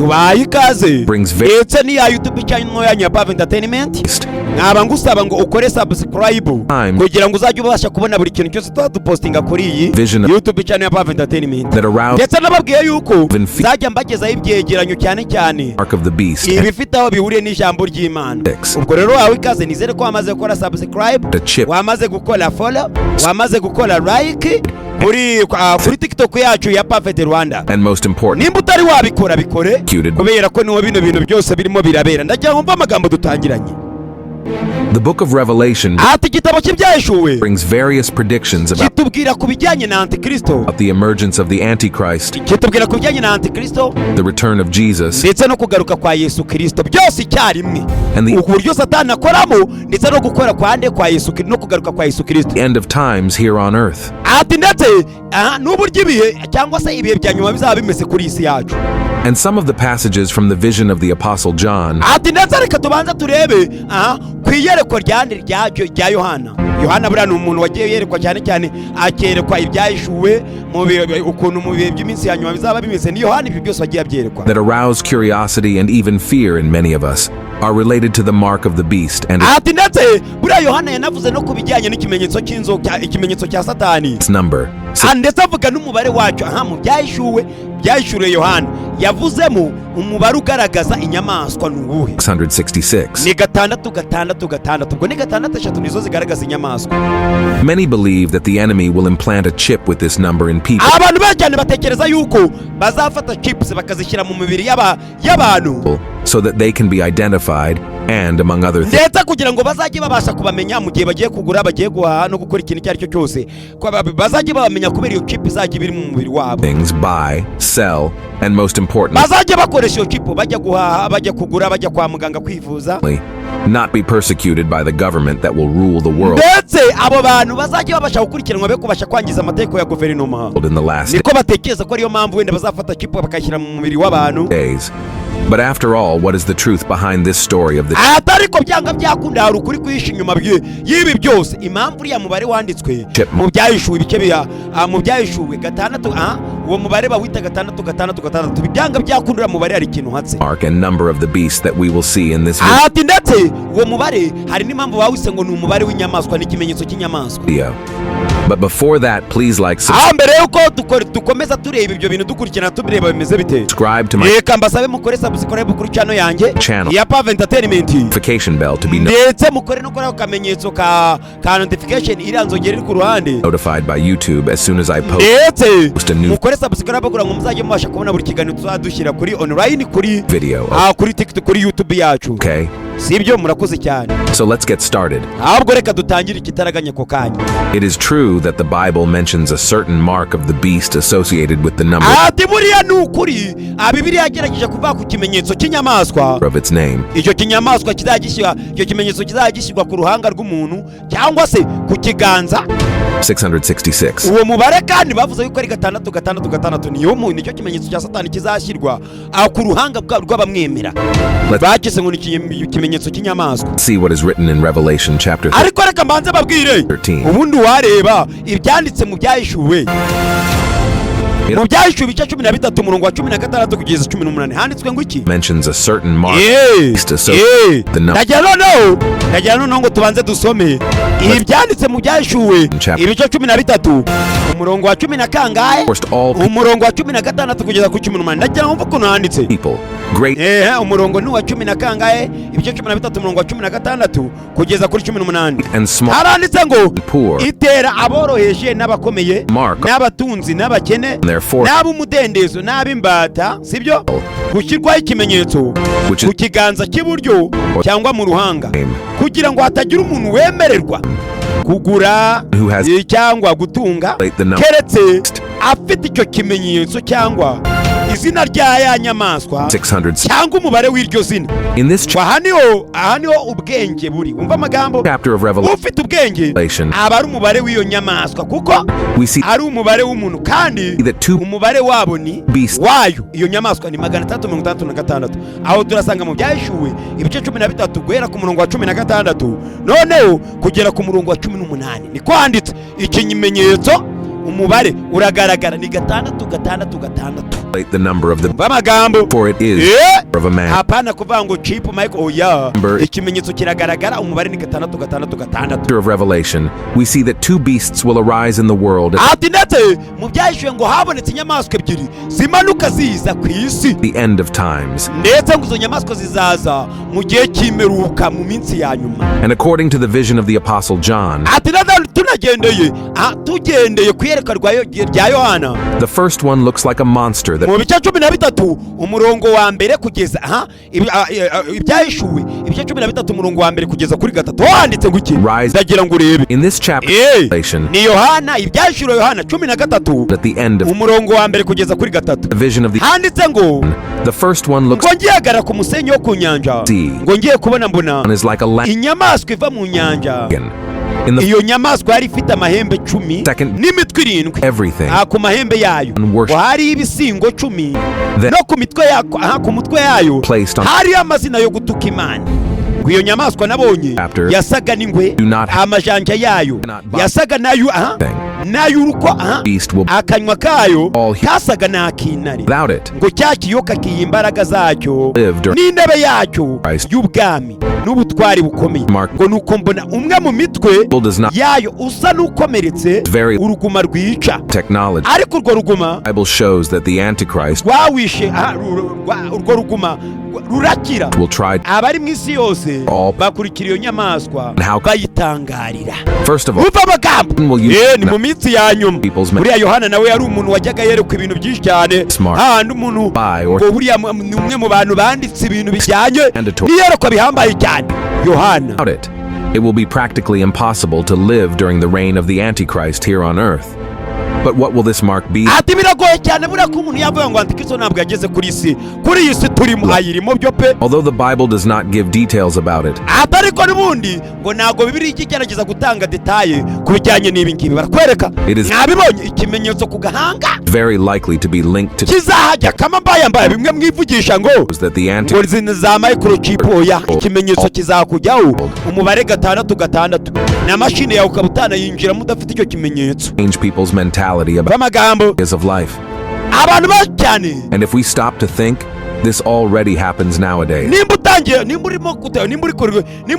tubaye ikaze ndetse n'iya YouTube channel yanyu ya Pav Entertainment. Nkaba ngusaba ngo ukore subscribe kugira ngo uzajye ubasha kubona buri kintu cyose tudupostinga kuri iyi YouTube channel ya Pav Entertainment. Ndetse nababwiye yuko zajya mbagezaho ibyegeranyo cyane cyane ibifite aho bihuriye n'ijambo ry'Imana. Ubwo rero wawe ikaze, nizere ko wamaze gukora subscribe, wamaze gukora follow, wamaze gukora like kuri TikTok yacu ya Perfect Rwanda. Nimba utari wabikora bikore kubera ko niho bino bintu byose birimo birabera. Ndagira ngo mva amagambo dutangiranye. The book of Revelation brings various predictions about the emergence of the Antichrist, the return of Jesus, and the end of times here on earth. And some of the passages from the vision of the Apostle John kwiyerekwa rya Yohana buriya ni umuntu wagiye yerekwa cyane cyane akerekwa ibyahishuwe ukuntu mu bihe by'iminsi ya nyuma bizaba bimeze. Ni Yohana ibyo byose wagiye abyerekwa that arouse curiosity and even fear in many of us are related to the mark of the beast and ndetse buriya Yohana yanavuze no kubijyanye n'ikimenyetso cy'inzoka, ikimenyetso cya Satani, its number, ndetse avuga n'umubare wacyo. Mu byahishuriwe Yohana yavuzemo umubare ugaragaza inyamaswa n'ubuhe 666. Ni gatandatu. Ubwo ni gatandatu eshatu nizo zigaragaza inyamaswa. Many believe that the enemy will implant a chip with this number in people. Abantu benshi batekereza yuko bazafata chips bakazishyira mu mibiri y'abantu so that they can be identified and among other things. Ndetse kugira ngo bazajye babasha kubamenya mu gihe bagiye kugura, bagiye guhaha no gukora ikintu cyari cyo cyose, bazajye babamenya kubera iyo chip izajya biri mu mubiri wabo. Things buy, sell, and most important, bazajye bakoresha iyo chip bajya guhaha, bajya kugura, bajya kwa muganga kwivuza, not be persecuted by the government that will rule the world. Ndetse abo bantu bazajye babasha gukurikiranwa be kubasha kwangiza amategeko ya guverinoma. Niko batekereza ko ariyo mpamvu wenda bazafata chip bakashyira mu mubiri w'abantu. But after all, what is the truth behind this story of the atariko byanga byakunda hari ukuri kwihisha inyuma y'ibi byose. Impamvu uriya mubare wanditswe mu byahishuwe ibice mu byahishuwe gatandatu, uwo mubare bawita gatandatu byanga byakunda mubare hari ikintu hatse mark and number of the beast that we will see in this ndetse uwo mubare hari n'impamvu bawise ngo ni umubare w'inyamaswa n'ikimenyetso cy'inyamaswa. But before that, please mbere yuko dukomeza tureba ibyo bintu dukurikirana tubireba bimeze bite, subscribe to my reka mbasabe mukore subscribe kuri channel yanjye ya Pav Entertainment, notification bell to be ndetse mukore no kora akamenyetso ka notification iranzogera iri ku ruhande, notified by YouTube as soon as I post. Ndetse mukore subscribe kugira ngo muzajye mubasha kubona buri kiganiro tuzadushyira kuri online, kuri video, kuri TikTok, kuri YouTube yacu. Okay, sibyo murakoze cyane. So let's get started. Ahubwo reka dutangire ikitaraganya ko kanya. It is true that the Bible mentions a certain mark of the beast associated with the number buriya ni ukuri Bibiliya yagerageje kuvuga ku kimenyetso cy'inyamaswa of its name. Icyo kinyamaswa kizagishyirwa, icyo kimenyetso kizagishyirwa ku ruhanga rw'umuntu cyangwa se ku kiganza 666. Uwo mubare kandi bavuze yuko ari gatandatu nicyo kimenyetso cya Satani kizashyirwa ku ruhanga rw'abamwemera. Bagize ngo ni ikimenyetso cy'inyamaswa. See what is written in Revelation chapter 13. Ariko reka mbanze babwire ubundi wareba ibyanditse mu byahishuwe. Mu byahishuwe ibice 13 umurongo wa 16 kugeza 18 handitswe ngo iki? Mentions a certain mark. Ndagira noneho ngo tubanze dusome ibyanditse mu byahishuwe ibice 13 umurongo wa 10 na kangahe, umurongo wa 16 kugeza ku 18. Ndagira ngo mvuko handitse umurongo ni wa 10 na kangahe, ibice 13 umurongo wa 16 kugeza kuri 18. Haranditse ngo itera aboroheje n'abakomeye n'abatunzi n'abakene n'ab'umudendezo n'ab'imbata, sibyo, gushyirwaho ikimenyetso ku kiganza cy'iburyo cyangwa mu ruhanga, kugira ngo hatagira umuntu wemererwa kugura cyangwa gutunga keretse afite icyo kimenyetso cyangwa izina rya ya nyamaswa cyangwa umubare w'iryo zina. Aha niho ubwenge buri. Umva amagambo, ufite ubwenge aba ari umubare w'iyo nyamaswa, kuko ari umubare w'umuntu kandi umubare wabo ni wayo iyo nyamaswa ni 366. Aho turasanga mu byahishuwe ibice 13 guhera ku murongo wa 16 noneho kugera ku murongo wa 18 ni kwanditse ikimenyetso umubare uragaragara ni 666. The number of the bamagambo, for it is of a man. Hapana kuvuga ngo chip Mike oya. Ikimenyetso kiragaragara, umubare ni 666. Of Revelation, we see that two beasts will arise in the world. Ati ndetse mu byahishwe ngo habonetse inyamaswa ebyiri zimanuka ziza ku isi. The end of times. Ndetse ngo izo nyamaswa zizaza mu gihe cy'imperuka mu minsi ya nyuma. And according to the vision of the Apostle John, ati tugendeye kuyereka rya Yohana, the first one looks like a monster that mu bice 13 umurongo wa mbere kugeza ibyahishuwe ibice 13 umurongo wa mbere kugeza kuri 3 handitse ngo iki ndagira ngo urebe in this chapter ni Yohana ibyahishuwe Yohana 13 at the end of umurongo wa mbere kugeza kuri 3 the vision of the handitse ngo the first one looks ngo ngiyagara ku musenyi wo ku nyanja ngo ngiye kubona mbona inyamaswa iva mu nyanja. Iyo nyamaswa yari ifite amahembe 10 n'imitwe 7 ku mahembe yayo hari ibisingo 10 no ku mitwe ku mutwe yayo hari amazina yo gutuka Imana. Iyo nyamaswa nabonye yasaga n'ingwe, amajanja yayo yasaga n'ay'uruko, akanywa kayo kasaga n'ak'intare, ngo cya kiyoka kiyi imbaraga zacyo n'intebe yacyo y'ubwami n'ubutwari bukomeye, ngo nuko mbona umwe mu mitwe yayo usa n'ukomeretse uruguma rwica, ariko urwo ruguma rwawishe urwo ruguma rurakira. Abari mu isi yose bakurikira iyo nyamaswa bayitangarira. Uva amagambo ni mu minsi ya nyuma. Buriya Yohana nawe yari umuntu wajyaga yerekwa ibintu byinshi cyane, hahandi umuntu ngo buriya ni umwe mu bantu banditse ibintu bijyanye n'iyerekwa bihambaye cyane. Yohana, it will be practically impossible to live during the reign of the Antichrist here on earth. But what will this mark be? Ati biragoye cyane buriya ko umuntu yavuga ngo Antikristo ntabwo yageze kuri iyi si turimo ayirimo byo pe. Although the Bible does not give details about it, atariko n'ubundi ngo ntabwo Bibiliya ikigerageza gutanga detaye ku bijyanye n'ibi ngibi, barakwereka mwabibonye ikimenyetso ku gahanga very likely to be linked to kizahajya kama mbaye bimwe mwivugisha ngo za microchip oya, ikimenyetso kizakujyaho umubare 666 na mashine yawe ukabutana yinjira mudafite icyo kimenyetso. Change people's mentality about is of life. Abantu cyane. And if we stop to think, this already happens nowadays. Nimba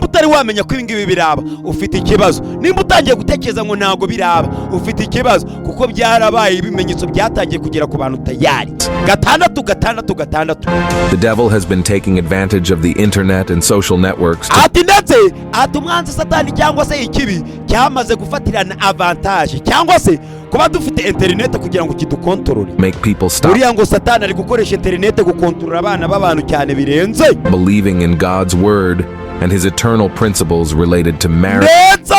utari wamenya ko ibingibi biraba ufite ikibazo, nimba utangiye gutekereza ngo ntago biraba ufite ikibazo, kuko byarabaye ibimenyetso byatangiye kugera ku bantu tayari 666. The devil has been taking advantage of the internet and social networks ati umwanzi Satani cyangwa se ikibi cyamaze gufatirana avantage cyangwa se kuba dufite internet kugira ngo kidukontorore. Make people stop. Buriya ngo Satani ari gukoresha internet gukontorora abana b'abantu cyane birenze. Believing in God's word and his eternal principles related to marriage.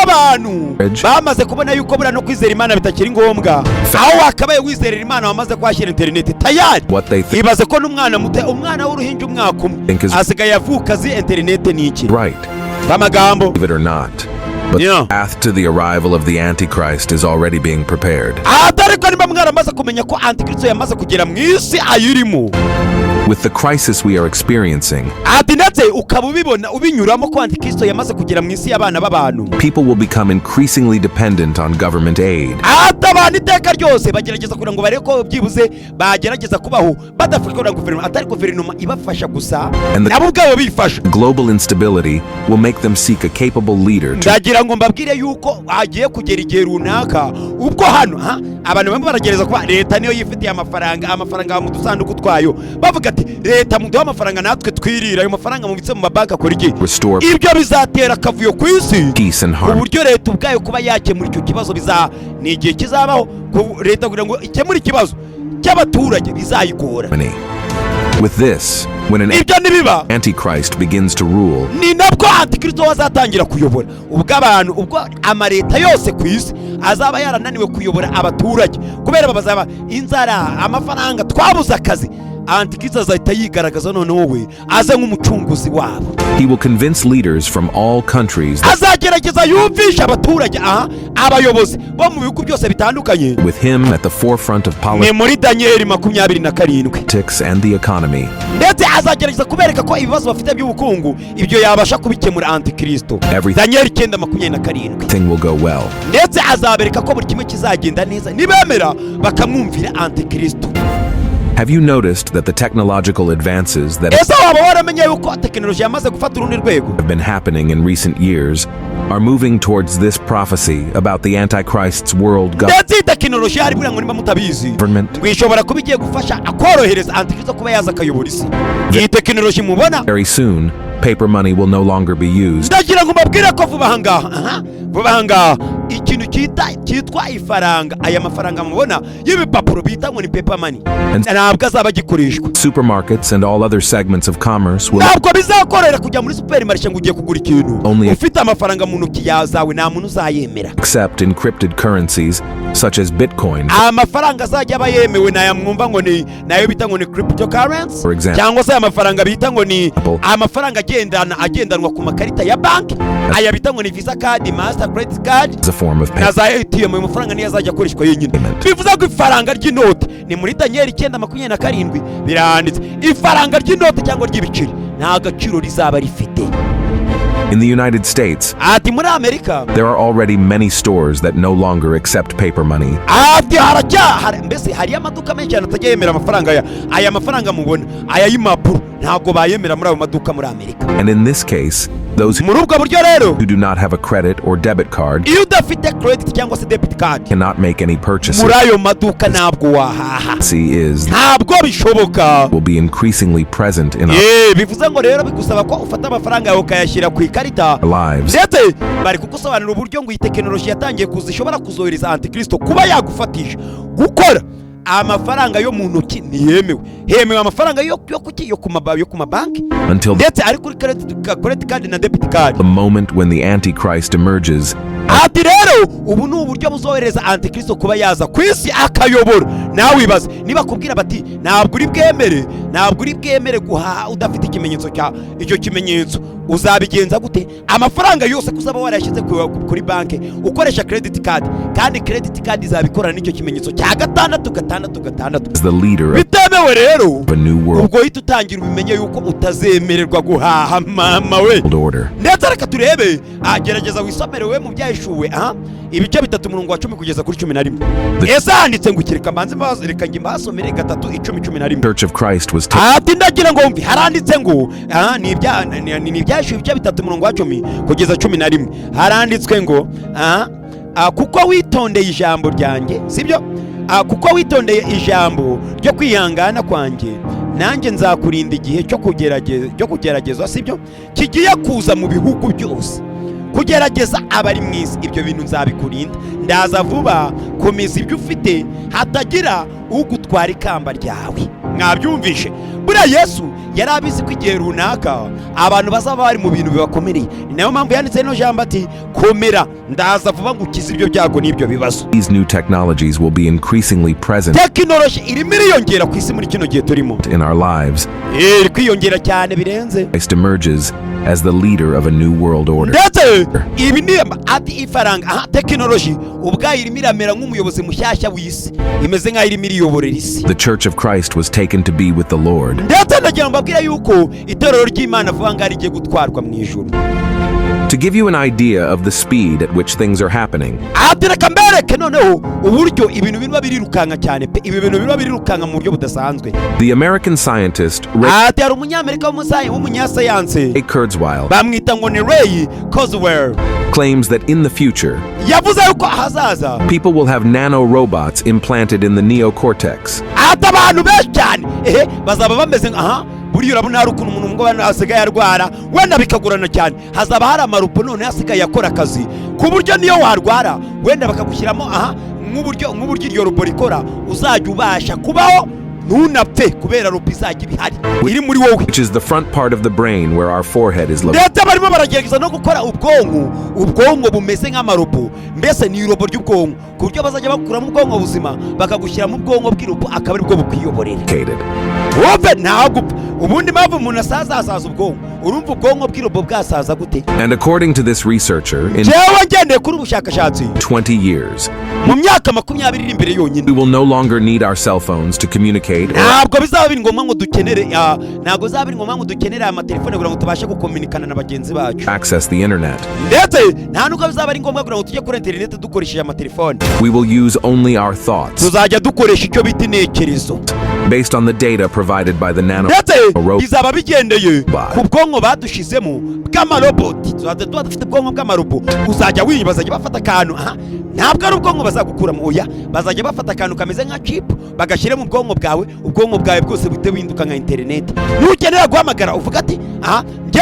Abantu bamaze kubona yuko bura no kwizera Imana bitakiri ngombwa. Aho wakabaye wizerera Imana wamaze kwashyira internet tayari. Ibaze ko n'umwana umwana w'uruhinja umwaka asigaye avuka zi internet ni iki. Right. Bamagambo. Believe it or not. But the path to the arrival of the Antichrist is already being prepared. With the crisis we are experiencing, people will become increasingly dependent on government aid. And global instability will make them seek a capable leader ngo mbabwire yuko agiye kugera igihe runaka ubwo hano abantu bamwe baragereza kwa leta niyo yifitiye amafaranga mu dusanduku twayo, bavuga ati leta muduha amafaranga natwe twirira ayo mafaranga mu bitse mu mabanki akora iki. Ibyo bizatera akavuyo ku isi uburyo leta ubwayo kuba yakemura icyo kibazo ni igihe kizabaho leta kugira ngo ikemure ikibazo cy'abaturage bizayigora. With this, when an Antichrist begins to rule, ni nabwo Antikristo wazatangira kuyobora ubwo amaleta yose ku isi azaba yarananiwe kuyobora abaturage kubera babazaba inzara, amafaranga, twabuze akazi. antikristo azahita yigaragaza noneho we aze nk'umucunguzi wabo. He will convince leaders from all countries that azagerageza yumvisha abaturage abayobozi bo mu bihugu byose bitandukanye with him at the forefront of ni muri Daniel 27 politics and the economy, ndetse azagerageza kubereka ko ibibazo bafite by'ubukungu ibyo yabasha kubikemura antikristo. Daniel 9:27 everything will go well. ndetse azabereka ko buri kimwe kizagenda neza nibemera bakamwumvira antikristo. Have you noticed that the technological advances that ese waba waramenye yuko tekinoloji yamaze gufata urundi rwego have been happening in recent years are moving towards this prophecy about the Antichrist's world ndetse tekinoloji yari buriya ngo nimba mutabizi government ngo ishobora kuba igiye gufasha akorohereza antikristo kuba yaza akayobora isi. iyi tekinoloji mubona very soon? Paper money will no longer be used. ndagira ngo mbabwire ko vuba ahangaha ikintu cyitwa ifaranga, aya mafaranga mubona y'ibipapuro bita ngo ni paper money ntabwo azaba agikoreshwa. Supermarkets and all other segments of commerce will ntabwo bizakorera kujya muri supermarket ngo ugiye kugura ikintu ufite amafaranga mu ntoki zawe nta muntu uzayemera accept encrypted currencies such as Bitcoin. amafaranga azajya aba yemewe nayamwumva ngo ni nayo bita ngo ni cryptocurrency cyangwa se amafaranga bita ngo ni amafaranga agendanwa ku makarita ya banki, aya bita ngo ni Visa card, Master credit card as a form of na za ATM. ayo mafaranga niyo azajya akoreshwa yenyine. bivuze ko ifaranga ry'inote ni muri Daniel 9:27 biranditse ifaranga ry'inote cyangwa ry'ibiceri nta gaciro rizaba rifite. In the United States, ati muri Amerika there are already many stores that no longer accept paper money. ati mbese hari amaduka menshi cyane atajya yemera amafaranga aya mafaranga mubona aya y'impapuro ntabwo bayemera muri ayo maduka muri Amerika. And in this case, those muri ubwo buryo rero who do not have a credit or debit card iyo udafite credit cyangwa se debit card cannot make any purchases. muri ayo maduka ntabwo wahaha, is ntabwo bishoboka. will be increasingly present in our bivuze ngo rero bigusaba ko ufata amafaranga yawe ukayashyira ku ikarita lives. ndetse bari kugusobanurira uburyo ngo iyi tekinoloji yatangiye kuza ishobora kuzohereza antikristo kuba yagufatisha gukora amafaranga yo mu ntoki ntiyemewe. hemewe amafaranga yo ku mabanki ndetse ari kuri credit card na debit card. The moment when the Antichrist emerges, ati rero ubu ni uburyo buzohereza antikristo kuba yaza ku isi akayobora. nawe wibaze niba kubwira bati ntabwo uri bwemere guhaha udafite ikimenyetso cya icyo kimenyetso, uzabigenza gute? amafaranga yose kuzaba warayashyize kuri banki ukoresha credit card, kandi credit card izabikorana n'icyo kimenyetso cya 666 as the leader bitemewe rero of a new world ubwo hita utangira ubimenye yuko utazemererwa guhaha mama we. order. ndetse reka turebe agerageza wisomere we mu byayishuwe ibice 3:10 kugeza kuri 11. ese handitse ngo kireka manze reka ngi mbasomere 3:10-11. Church of Christ was ati ndagira ngo mvi haranditse ngo ni ibyashuwe ibice 3:10 kugeza 11. haranditswe ngo kuko witondeye ijambo ryanjye, sibyo? kuko witondeye ijambo ryo kwihangana kwanjye, nanjye nzakurinda igihe cyo kugeragezwa, sibyo? kigiye kuza mu bihugu byose kugerageza abari mu isi. ibyo bintu nzabikurinda, ndaza vuba, komeza ibyo ufite hatagira ugutwara ikamba ryawe. mwabyumvishe? buriya Yesu yari abizi ko igihe runaka abantu bazaba bari mu bintu bibakomereye. ni nayo mpamvu yanditse ino jambo ati komera, ndaza vuba ngo ukize ibyo byago n'ibyo bibazo. These new technologies will be increasingly present tekinoloji irimo iriyongera ku isi muri kino gihe turimo in our lives. iri kwiyongera cyane birenze. Christ emerges as the leader of a new world order. ndetse ibi ni ati ifaranga tekinoloji ubwayo irimo iramera nk'umuyobozi mushyashya w'isi, imeze nk'aho irimo iriyoborera isi. The Church of Christ was taken to be with the Lord. ndetse ndagira ngo mbabwire yuko itorero ry'Imana vuba ngaho rigiye gutwarwa mu ijuru. To give you an idea of the speed at which things are happening, ati reka mbereke noneho uburyo ibintu biba birirukanka cyane pe, ibi bintu biba birirukanka mu buryo budasanzwe. The American scientist ati hari umunyamerika w'umunyasayanse Ray Kurzweil bamwita ngo ni Ray Kurzweil claims that in the future yavuze yuko hazaza people will have nanorobots implanted in the neocortex. ati abantu benshi cyane bazaba bameze buriya urabona hari ukuntu umuntu ngo asigaye arwara wenda bikagurana cyane, hazaba hari amarupo none asigaye akora akazi ku buryo niyo warwara wenda bakagushyiramo nk'uburyo iryo rubo rikora uzajya ubasha kubaho ntunapfe kubera robo izajya ibihari iri muri wowe, which is the front part of the brain where our forehead is located. ndetse barimo baragerageza no gukora ubwonko bumeze nk'amarobo, mbese ni irobo ry'ubwonko ku buryo bazajya bakuramo ubwonko buzima bakagushyira mu bwonko bw'irobo akaba aribwo bukwiyoborera. wowe ntabwo ubundi mpamvu umuntu asaza ubwonko, urumva ubwonko bw'irobo bwasaza gute? And according to this researcher, in jewe ngendeye kuri ubushakashatsi 20 years, mu myaka 20 iri imbere yonyine, we will no longer need our cell phones to communicate ntabwo bizaba biri ngombwa ngo dukenere amatelefone kugira ngo tubashe gukominikana na bagenzi bacu, access the internet. ndetse nta nubwo bizaba ari ngombwa kugira ngo tujye kuri internet dukoresheje amatelefone. We will use only our thoughts, tuzajya dukoresha icyo bita intekerezo, based on the data provided by the ndetse bizaba bigendeye ku bwonko badushizemo bw'amaroboti. tuzajya tuba dufite ubwonko bw'amarobo, uzajya wibaza bafata akantu, ntabwo ari ubwonko bazagukuramo, oya, bazajya bafata akantu kameze nka chip bagashyira mu bwonko bwawe, ubwonko bwawe bwose buhite buhinduka nka internet. nukenera guhamagara uvuga ati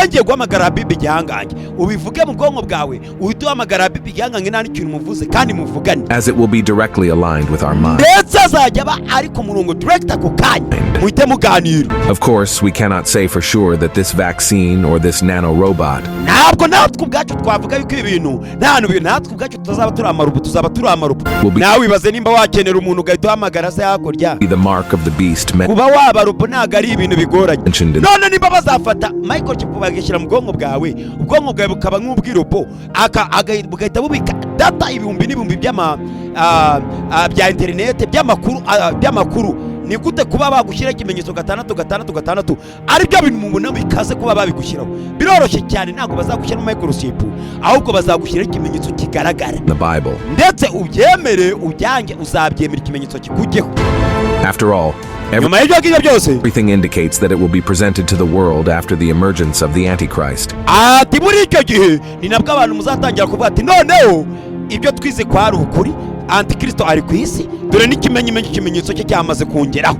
ngiye guhamagara bibi gihangange, ubivuge mu bwonko bwawe, uhite uhamagara bibi gihangange nta n'ikintu muvuze kandi muvugane, as it will be directly aligned with our mind. ndetse azajya aba ari ku murongo direct ako kanya muhite muganira. Of course, we cannot say for sure that this vaccine or this nanoroBot ntabwo natwe ubwacu twavuga yuko ibi bintu natwe ubwacu tutazaba turi amarubu, tuzaba turi amarubu. nawe wibaze nimba wakenera umuntu ugahita uhamagara se hakurya, be the mark of the beast kuba waba rubu ntabwo ari ibintu bigoranye. none nimba bazafata microchip bagashyira mu bwonko bwawe, ubwonko bwawe bukaba nk'ubw'irobo, bugahita bubika data ibihumbi n'ibihumbi bya interinete by'amakuru, ni gute kuba bagushyira ikimenyetso 666 ari byo bintu mubona bikaze kuba babigushyiraho? biroroshye cyane, ntabwo bazagushyiramo microchip, ahubwo bazagushyira ikimenyetso kigaragara, ndetse ubyemere ujyange uzabyemera ikimenyetso kikujyeho. After all, everything indicates that it will be presented to the world after the emergence of the Antichrist. ati muri icyo gihe ni nabwo abantu muzatangira kuvuga ati noneho ibyo twize ko ari ukuri, Antikristo ari ku isi, dore n'ikimenyetso cye cyamaze kongeraho.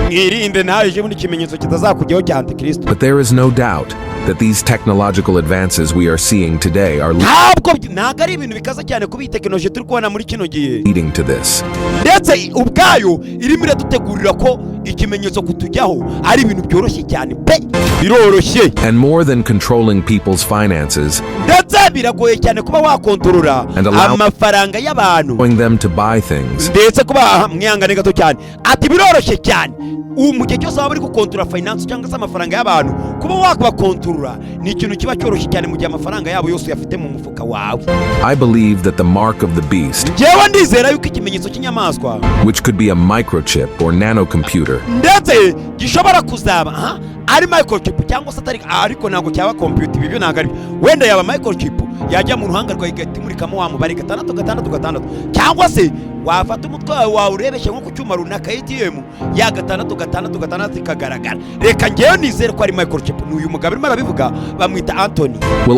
mwirinde ntaje muri ikimenyetso kitazakujyaho cya Antikristo. But there is no doubt that these technological advances we are seeing today are ntabwo ari ibintu bikaza cyane kuba tekinoloji turi kubona muri kino gihe leading to this. ndetse ubwayo irimo iradutegurira ko ikimenyetso kutujyaho ari ibintu byoroshye cyane pe, biroroshye. And more than controlling people's finances, ndetse biragoye cyane kuba wakontorora amafaranga y'abantu, allowing them to buy things, ndetse kuba mwihangane gato cyane, ati biroroshye cyane mu gihe cyose waba uri gukontorora finance cyangwa se amafaranga y'abantu, kuba wakubakontorora ni ikintu kiba cyoroshye cyane mu gihe amafaranga yabo yose uyafite mu mufuka wawe. I believe that the mark of the beast, njyewe ndizera yuko ikimenyetso cy'inyamaswa, which could be a microchip or nanocomputer, ndetse gishobora kuzaba ari microchip cyangwa se atari, ariko ntabwo cyaba computer, ibyo ntabwo ari, wenda yaba microchip yajya mu ruhanga rwawe igahita imurikamo wa mubare 666, cyangwa se wafata umutwe wawe wawurebeshe nko ku cyuma runaka ATM ya 666 ikagaragara. reka njyewe nizere ko ari microchip. n'uyu mugabo arimo arabivuga bamwita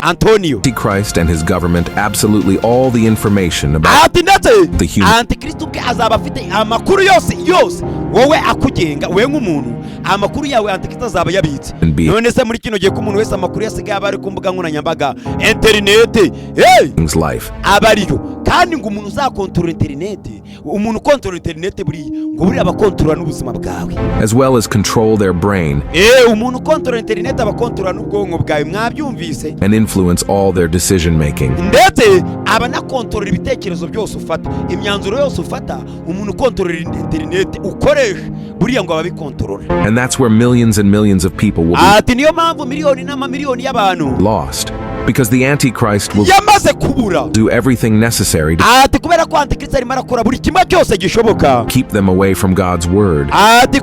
Antonio. Antichrist and his government absolutely all the information about the human. Antikristo ubwe azaba afite amakuru yose wowe akugenga, we nk'umuntu amakuru yawe Antikristo azaba yabitse. none se muri kino gihe ko umuntu wese amakuru yasigaye aba ari ku mbuga nkoranyambaga, internet, aba ariyo, kandi ngo umuntu uzakontorora internet, umuntu ukontorora internet buriya abakontorora n'ubuzima bwawe, as well as control their brain, umuntu ukontorora internet abakontorora n'ubwonko bwawe, mwabyumvise, and influence all their decision making, ndetse abanakontorora ibitekerezo byose ufata, imyanzuro yose ufata, umuntu ukontorora internet ukoresha buriya ngo ababikontorora. And that's where millions and millions of people will be niyo mpamvu miliyoni n'amamiliyoni y'abantu lost, because the Antichrist will yamaze kubura do everything necessary to kubera ko Antikristo arimo arakora buri kimwe cyose gishoboka keep them away from God's word,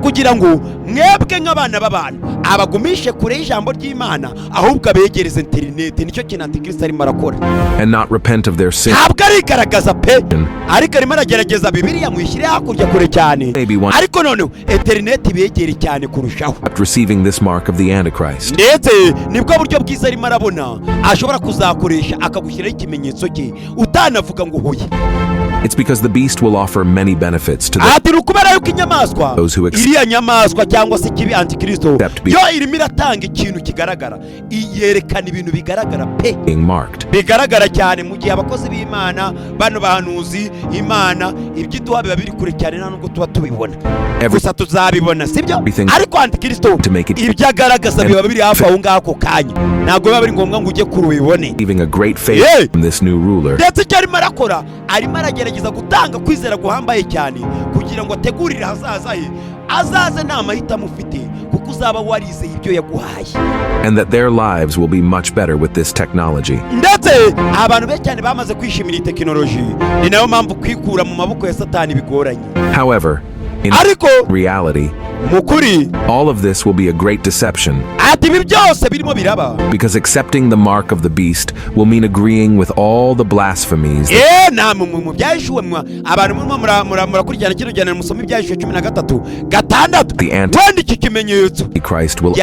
kugira ngo mwebwe nk'abana b'abantu abagumishe kure y'ijambo ry'Imana, ahubwo abegereze internet. nicyo kintu Antikristo arimo arakora, and not repent of their sin. ntabwo arigaragaza pe, ariko arimo aragerageza Bibiliya mwishyire hakurya kure cyane, ariko noneho internet ibegere cyane kurushaho. Receiving this mark of the Antichrist, ndetse nibwo buryo bwiza arimo arabona ashobora kuzakoresha akagushyiraho ikimenyetso cye utanavuga ngo hoye. It's because the beast will offer many benefits to ati ukubera yuko inyamaswa those who accept iriya nyamaswa cyangwa se kibi antikristo being yo irimo iratanga ikintu kigaragara, iyerekana ibintu bigaragara pe marked. bigaragara cyane mu gihe abakozi b'Imana bano bahanuzi Imana ibyiduha biba biri kure cyane nta nubwo tuba tubibona, gusa tuzabibona sibyo, ariko antikristo ibyo agaragaza biba biri hafi aho ngaho ako kanya, ntabwo biba biri ngombwa ngo ujye kuri ubibone. Leaving a great faith from this new ruler. Ndetse icyo arimo arakora arimo aragerageza gutanga kwizera guhambaye cyane kugira ngo ategurire hazaza he, azaze nta mahitamo ufite kuko uzaba warizeye ibyo yaguhaye, and that their lives will be much better with this technology. Ndetse abantu benshi cyane bamaze kwishimira iyi tekinoloji, ni nayo mpamvu kwikura mu maboko ya Satani bigoranye. However, in reality, all of this will be a great deception, because accepting the mark of the beast will mean agreeing with all the blasphemies the Antichrist will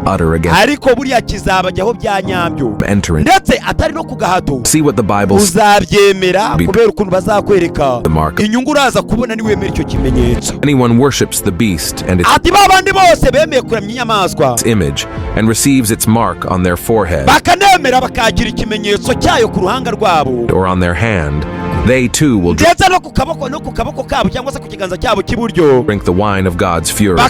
utter against entering. See what the Bible says. The mark. Anyone worships the beast and its image and receives its mark on their forehead or on their hand, they too will drink the wine of God's fury.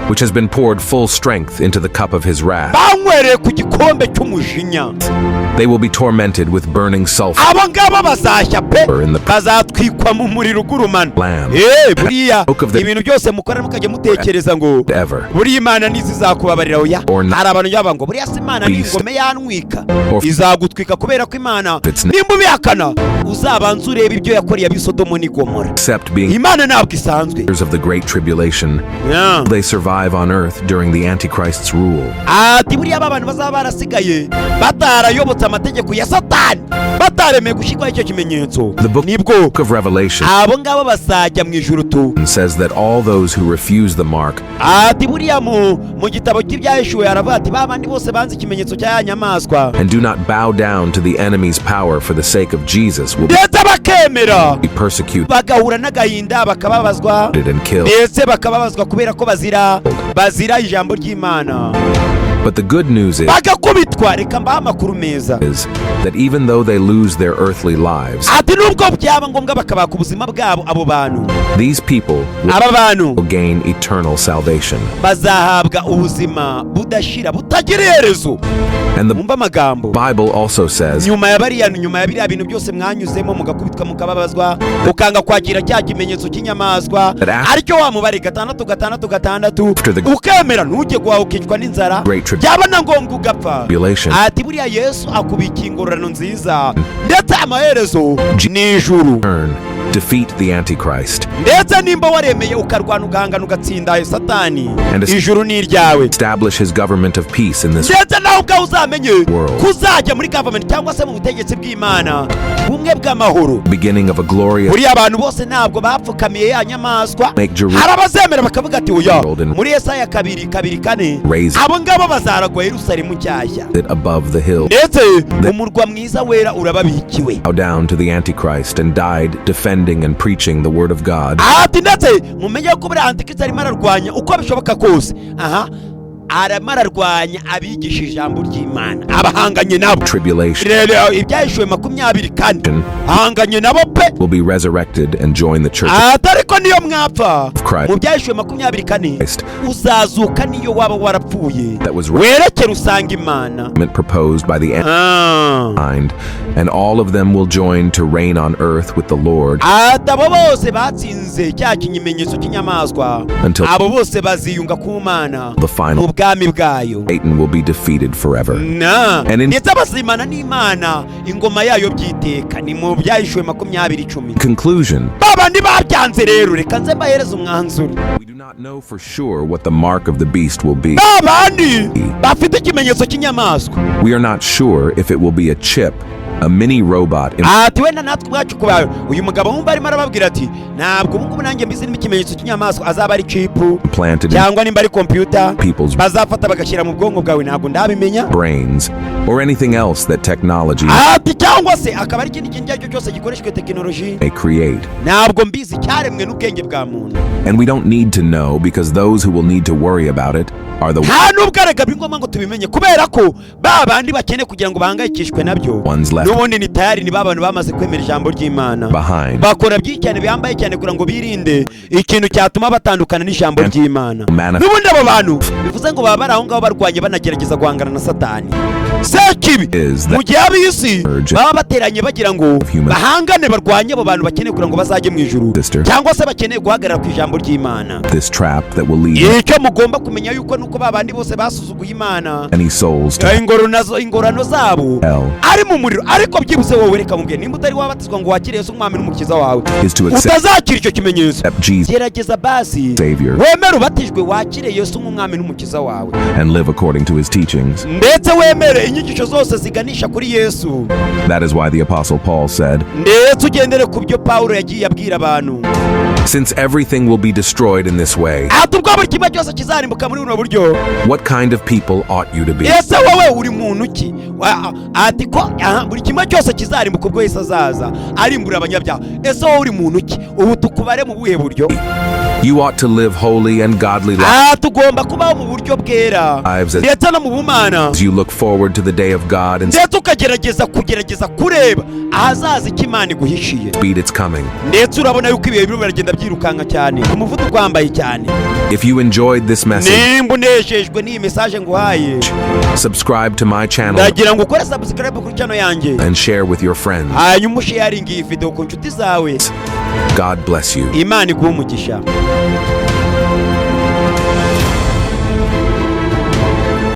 Which has been poured full strength into the cup of his wrath. They will be tormented with burning sulfur in the Lamb. Ever. Or except being of the great tribulation, they survive on earth during the Antichrist's rule. The book of Revelation says that all those who refuse the mark and do not bow down to the enemy's power for the sake of Jesus will be persecuted and killed. But the good news is that even though they lose their earthly lives, these people will gain eternal salvation. And the Bible also says tribulation, defeat the Antichrist and establish his government of peace in this world. Beginning of a glorious make Jerusalem raise it above the hill. Bow down to the Antichrist and died defending and preaching the word of God. Tribulation will be resurrected and join the church of Christ that was proposed by the end, and all of them will join to reign on earth with the Lord until the final. Satan will be defeated forever. And in conclusion, we do not know for sure what the mark of the beast will be. We are not sure if it will be a chip A mini robot ati wenda natwe ubwacu kubayo uyu mugabo wumva arimo arababwira ati ntabwo ubu ngubu nanjye mbizi n'ikimenyetso cy'inyamaswa azaba ari chipu cyangwa nimba ari computer bazafata bagashyira mu bwonko bwawe ntabwo ndabimenya brains or anything else that technology ati cyangwa se akaba ari ikindi kintu icyo cyose gikoreshwe tekinoloji may create. ntabwo mbizi cyaremwe n'ubwenge bwa muntu. And we don't need to know because those who will need to worry about it are the nta nubwo arega bingoma ngo tubimenye kubera ko ba bandi bakeneye kugira ngo bahangayikishwe nabyo n'ubundi ni tayari ni ba bantu bamaze kwemera ijambo ry'Imana bakora byinshi cyane biyambaye cyane kugira ngo birinde ikintu cyatuma batandukana n'ijambo ry'Imana. n'ubundi abo bantu bivuze ngo baba bari aho ngaho barwanye banagerageza guhangana na Satani sekibi mu gihe ab'isi baba bateranye bagira ngo bahangane barwanye abo bantu bakeneye kugira ngo bazajye mu ijuru cyangwa se bakeneye guhagarara ku ijambo ry'Imana. icyo mugomba kumenya yuko nuko ba bandi bose basuzuguye Imana ingorano zabo ari mu muriro. ariko byibuse wowe reka mubwire nimba utari wabatizwa ngo wakire Yesu umwami n'umukiza wawe utazakira icyo kimenyetso gerageza basi wemere ubatijwe wakire Yesu nk'umwami n'umukiza wawe ndetse wemere inyigisho zose ziganisha kuri Yesu. That is why the Apostle Paul said, ndetse ugendere ku byo Pawulo yagiye abwira abantu. Since everything will be destroyed in this way, what kind of people ought you to be? ese wowe uri muntu ki? ati ko buri kimwe cyose kizarimbuka ubwo Yesu azaza arimbura abanyabyaha. ese wowe uri muntu ki? ubu tukubare mu buhe buryo? You ought to live holy and godly lives. tugomba kubaho mu buryo bwera ndetse no mu bumana. As you look forward to the day of God and ndetse ukagerageza kureba ahazaza icyo Imana iguhishiye. Speed its coming. ndetse urabona yuko ibihe birimo biragenda byirukanka cyane umuvuduko wambaye cyane. If you enjoyed this message, nimba unejejwe n'iyi message nguhaye, subscribe to my channel ndagira ngo ukore subscribe kuri channel yanjye and share with your friends. hanyuma usharinge iyi video ku nshuti zawe. God bless you. Imana iguhe umugisha.